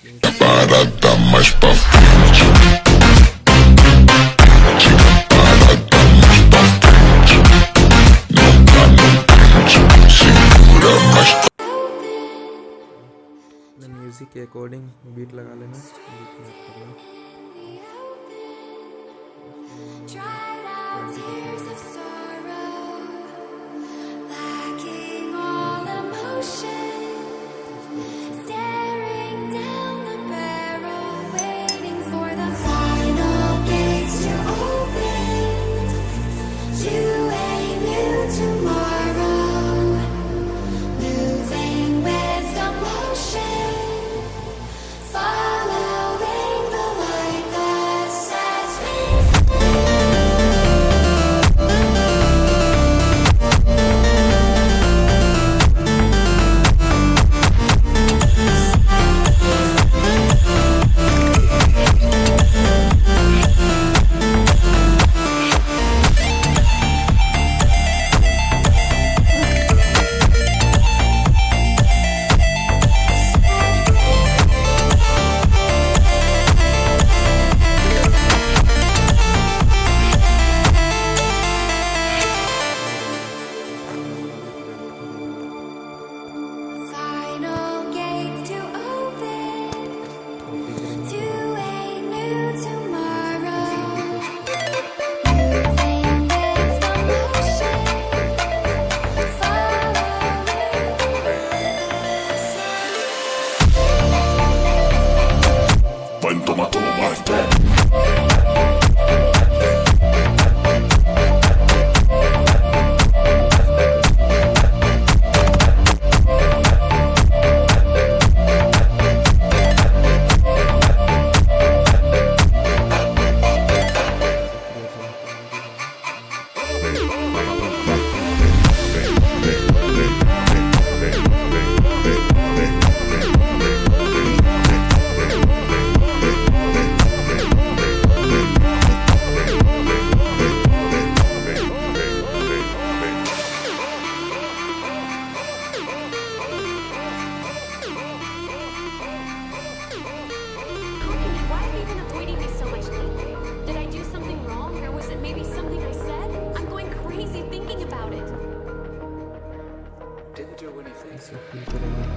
Parada mais pra frente. Tira a parada mais pra frente. Não tá no frente. Segura mais pra music के according beat लगा लेना, beat मत करना।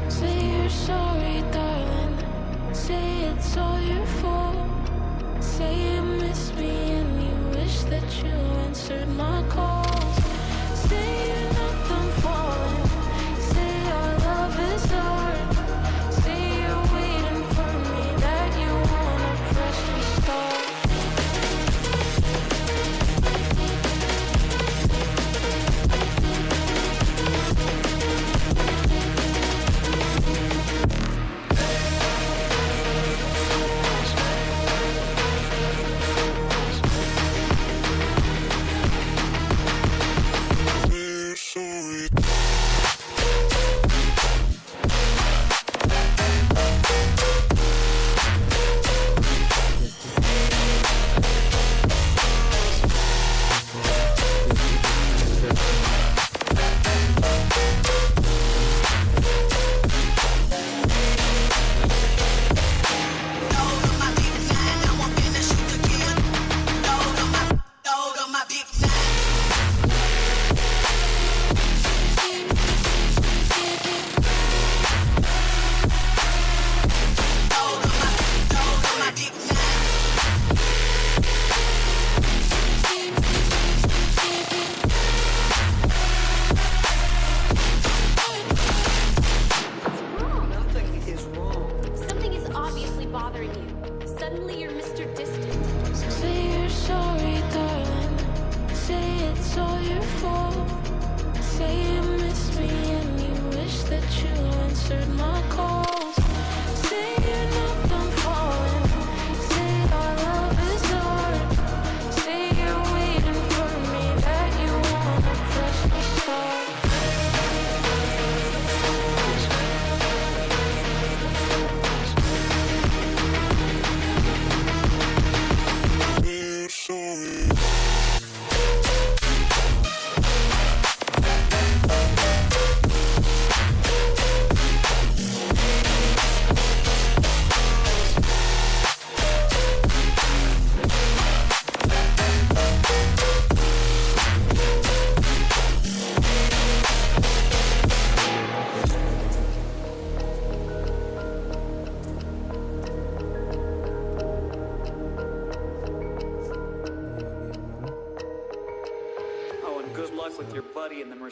Say you're sorry, darling. Say it's all your fault. Say you miss me and you wish that you answered my calls. Say you're not done falling. Say our love is art. Say you're waiting for me, that you wanna press restart. with your buddy in the